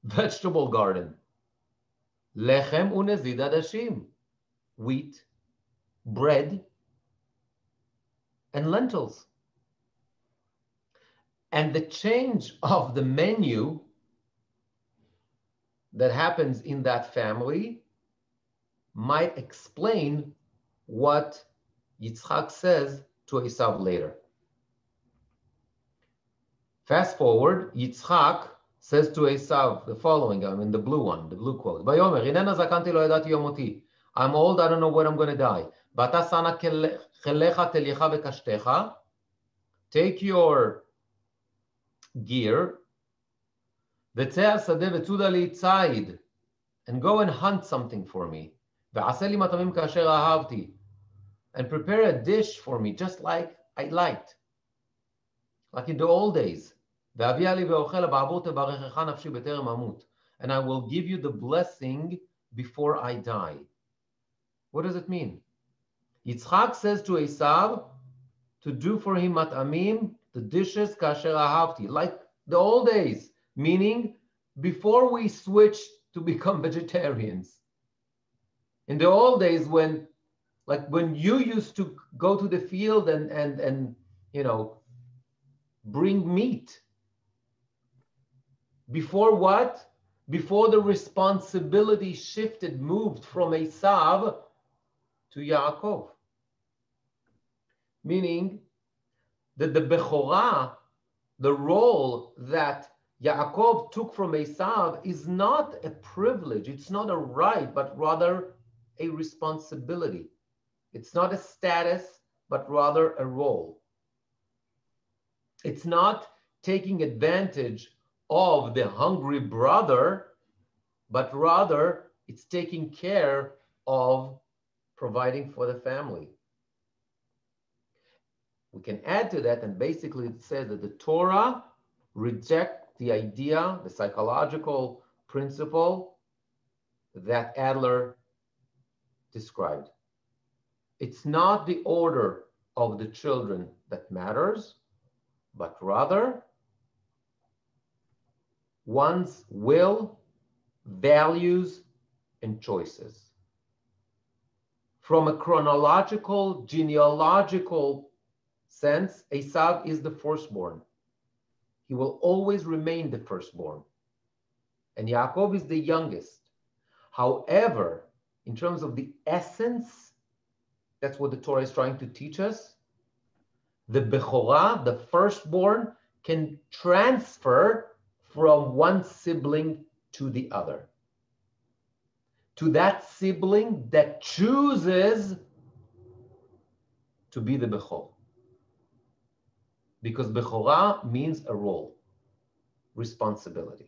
vegetable garden. Lechem unezid adashim, wheat, bread, and lentils. And the change of the menu that happens in that family might explain what Yitzchak says to Esav later. Fast forward, Yitzchak says to Esav the following, I'm in the blue one, the blue quote. Vayomer, hinena zakanti lo yadati yom moti. I'm old, I don't know when I'm going to die. Vata sana chelecha teliecha vekashtecha. Take your gear, v'tzeh sadeh v'tzuda li tzayid, and go and hunt something for me. Ve'aseh li matamim kasher ahavti, and prepare a dish for me just like I liked, like in the old days. And I will give you the blessing before I die. What does it mean? Yitzchak says to Esav to do for him matamim, the dishes kasher ahavti, like the old days, meaning before we switched to become vegetarians. In the old days, when you used to go to the field and bring meat. Before what? Before the responsibility shifted, moved from Esav to Yaakov. Meaning that the Bechorah, the role that Yaakov took from Esav, is not a privilege, it's not a right, but rather a responsibility. It's not a status, but rather a role. It's not taking advantage of the hungry brother, but rather it's taking care of providing for the family. We can add to that, and basically it says that the Torah rejects the idea, the psychological principle that Adler described. It's not the order of the children that matters, but rather one's will, values, and choices. From a chronological, genealogical sense, Esav is the firstborn. He will always remain the firstborn. And Yaakov is the youngest. However, in terms of the essence, that's what the Torah is trying to teach us. The Bechorah, the firstborn, can transfer from one sibling to the other. To that sibling that chooses to be the Bechor. Because Bechorah means a role, responsibility.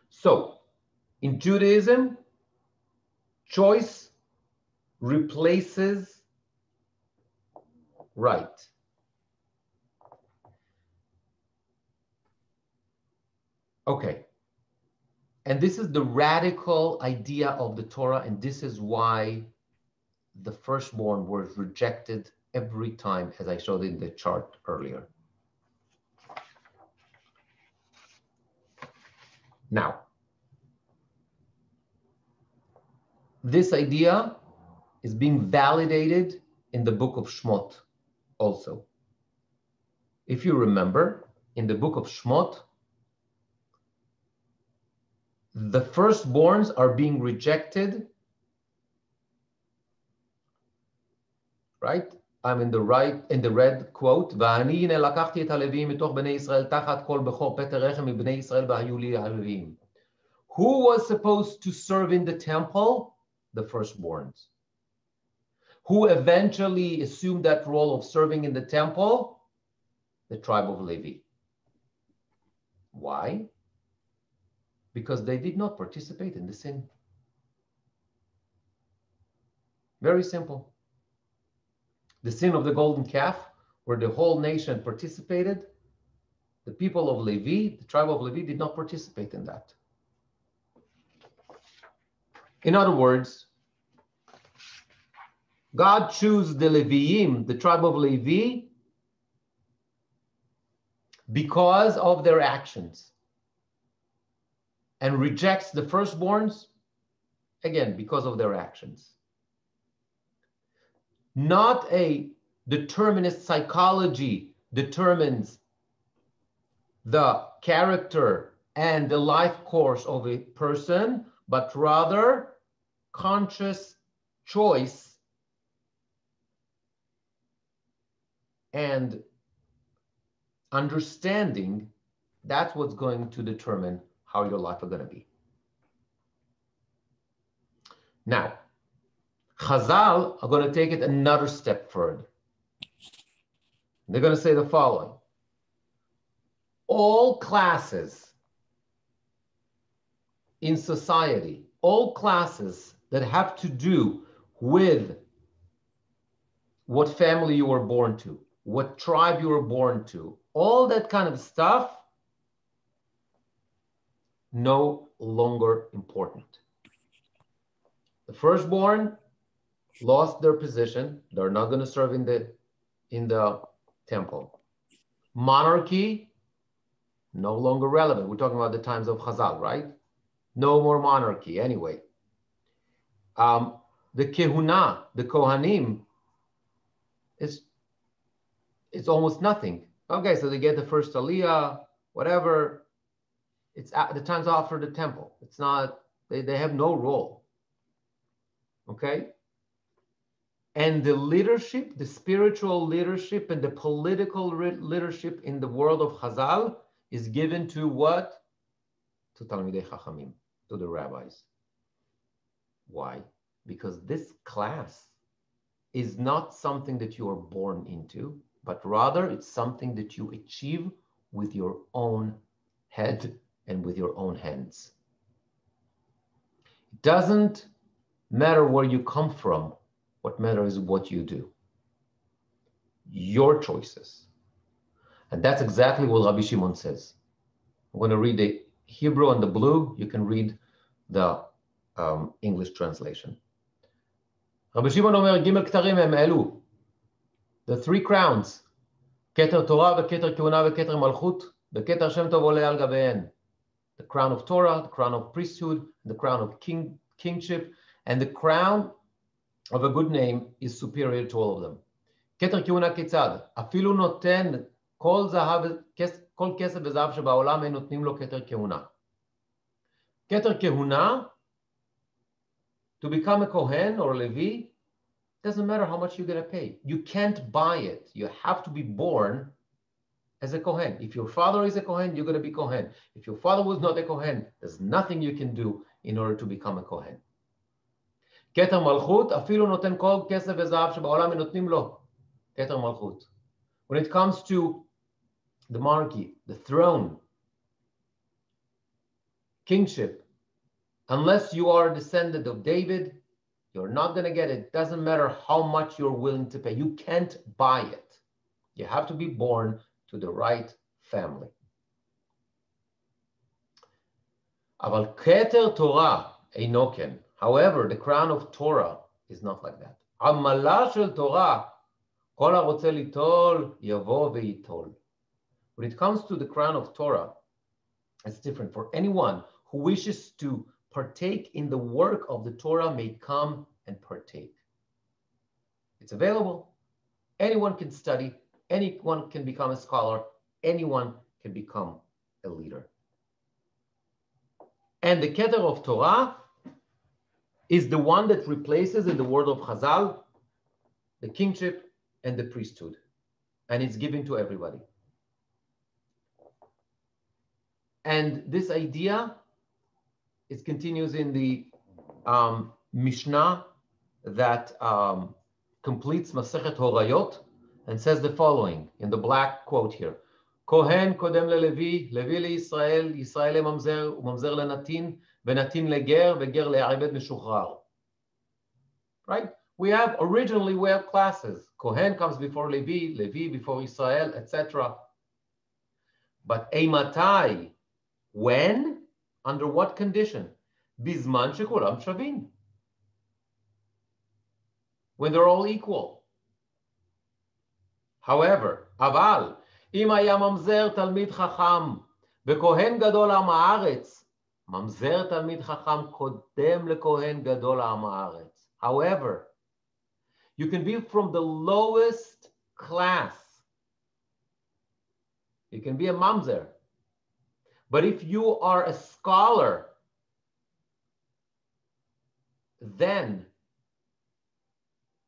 So, in Judaism, choice replaces right. Okay. And this is the radical idea of the Torah, and this is why the firstborn was rejected every time, as I showed in the chart earlier. Now, this idea is being validated in the book of Shmot also. If you remember, in the book of Shmot, the firstborns are being rejected, right? I'm in the red quote. ואני הנה לקחתי את הלוויים מתוך בני ישראל תחת כל בכור פטר רחם מבני ישראל והיו לי הלוויים. Who was supposed to serve in the temple? The firstborns. Who eventually assumed that role of serving in the temple? The tribe of Levi. Why? Because they did not participate in the sin. Very simple. The sin of the golden calf, where the whole nation participated, the people of Levi, the tribe of Levi, did not participate in that. In other words, God chose the Leviim, the tribe of Levi, because of their actions, and rejects the firstborns, again, because of their actions. Not a determinist psychology determines the character and the life course of a person, but rather conscious choice and understanding. That's what's going to determine how your life is going to be. Now, Chazal are going to take it another step further. They're going to say the following. All classes in society, all classes that have to do with what family you were born to, what tribe you were born to, all that kind of stuff, no longer important. The firstborn lost their position. They're not going to serve in the temple. Monarchy, no longer relevant. We're talking about the times of Chazal, right? No more monarchy anyway. The kehuna, the kohanim, it's almost nothing. Okay, so they get the first aliyah, whatever. It's at the times after the temple. It's not, they have no role. Okay? And the leadership, the spiritual leadership and the political leadership in the world of Chazal is given to what? To Talmidei Chachamim, to the rabbis. Why? Because this class is not something that you are born into, but rather it's something that you achieve with your own head and with your own hands. It doesn't matter where you come from. What matters is what you do. Your choices. And that's exactly what Rabbi Shimon says. I'm going to read the Hebrew and the blue. You can read the English translation. Rabbi Shimon Omer, Gimel Ktarim הם אלו. The three crowns. כתר תורה וכתר כהונה וכתר מלכות וכתר שם טוב עולה על גביהן. The crown of Torah, the crown of priesthood, the crown of kingship, and the crown of a good name is superior to all of them. כתר כהונה כיצד? אפילו נותן כל כסף וזהב שבעולם הם נותנים לו כתר כהונה. כתר כהונה, to become a Kohen or Levi, doesn't matter how much you're going to pay. You can't buy it. You have to be born as a Kohen. If your father is a Kohen, you're going to be Kohen. If your father was not a Kohen, there's nothing you can do in order to become a Kohen. כתר מלכות, אפילו נותן כל כסף וזהב שבעולם הם נותנים לו. כתר מלכות. When it comes to the monarchy, the throne, kingship, unless you are a descendant of David, you're not going to get it. It doesn't matter how much you're willing to pay. You can't buy it. You have to be born to the right family. אבל כתר תורה אינו כן. However, the crown of Torah is not like that. עמלה של תורה, כל הרוצה ליטול, יבוא וייטול. When it comes to the crown of Torah, it's different. For anyone who wishes to partake in the work of the Torah may come and partake. It's available. Anyone can study. Anyone can become a scholar. Anyone can become a leader. And the Cantor of Torah is the one that replaces, in the word of Chazal, the kingship and the priesthood. And it's given to everybody. And this idea, it continues in the Mishnah that completes Masechet Horayot and says the following in the black quote here. Kohen kodem leLevi, Levi leYisrael, Yisrael leMamzer, uMamzer leNatin, veNatin leGer, veGer leAbed meshuchrar. Right? Originally we have classes. Kohen comes before Levi, Levi before Israel, etc. But Eimatai, when? Under what condition? Bizman shekulam shavin. When they're all equal. However, Aval, אם היה ממזר תלמיד חכם וכהן גדול עם הארץ, ממזר תלמיד חכם קודם לכהן גדול עם הארץ. However, you can be from the lowest class. You can be a mamzer. But if you are a scholar, then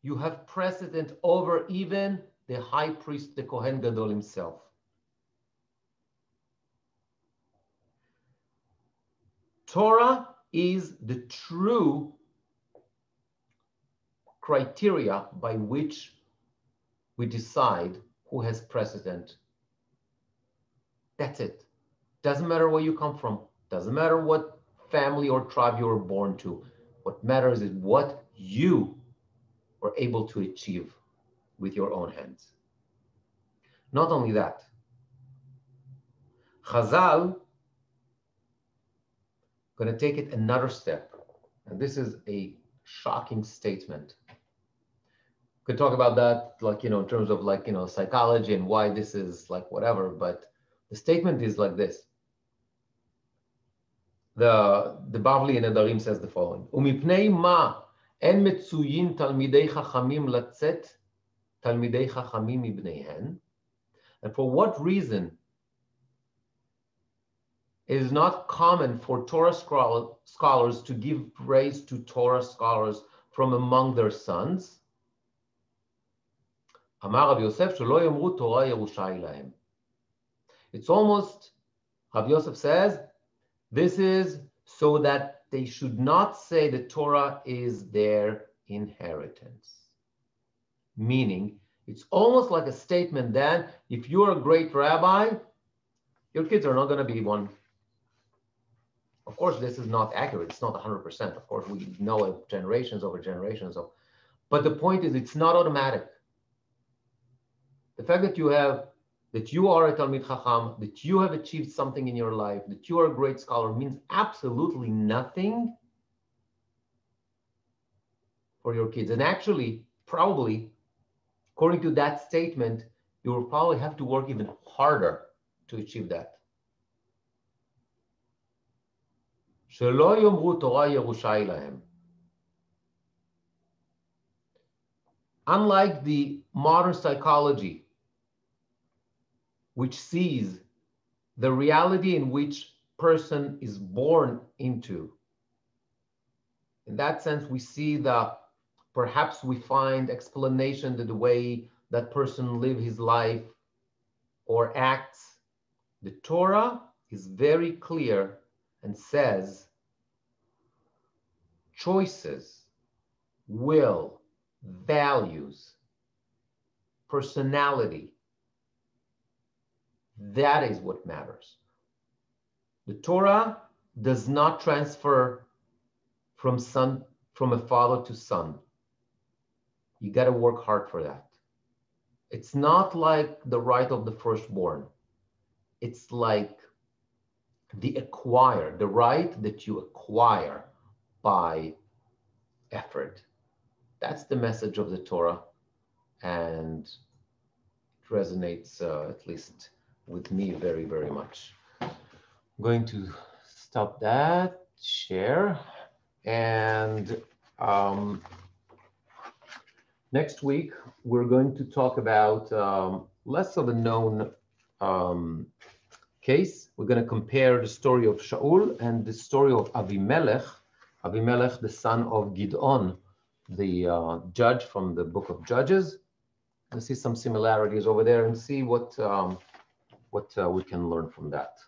you have precedent over even the high priest, the Kohen Gadol himself. Torah is the true criteria by which we decide who has precedent. That's it. Doesn't matter where you come from. Doesn't matter what family or tribe you were born to. What matters is what you were able to achieve with your own hands. Not only that, Chazal going to take it another step. And this is a shocking statement. Could talk about that, like, in terms of psychology and why this is like whatever, but the statement is like this. The Bavli in Nedarim says the following: "Umipnei ma en metzuyin talmidei chachamim latzet talmidei chachamim mibneihen." And for what reason it is not common for Torah scholars to give praise to Torah scholars from among their sons? Amar Rav Yosef shelo yomru Torah Yerusha hi lahem. It's almost, Rav Yosef says, this is so that they should not say the Torah is their inheritance. Meaning, it's almost like a statement that if you're a great rabbi, your kids are not going to be one. Of course, this is not accurate. It's not 100%. Of course, we know it generations over generations. But the point is, it's not automatic. The fact that you are a Talmid Chacham, that you have achieved something in your life, that you are a great scholar means absolutely nothing for your kids. And actually, probably, according to that statement, you will probably have to work even harder to achieve that. שלא יאמרו תורה ירושה היא להם. Unlike the modern psychology, which sees the reality in which person is born into, in that sense, we see perhaps we find explanation to the way that person live his life or acts. The Torah is very clear and says choices, will, values, personality, that is what matters. The Torah does not transfer from a father to son. You got to work hard for that. It's not like the right of the firstborn. It's like the right that you acquire by effort. That's the message of the Torah, and it resonates, at least with me, very, very much. I'm going to stop that, share, and next week we're going to talk about less of a known case. We're going to compare the story of Shaul and the story of Avimelech, the son of Gidon, the judge from the book of Judges. And see some similarities over there and see what we can learn from that.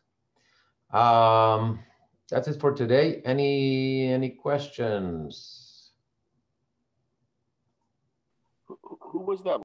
That's it for today. Any questions? Who was that?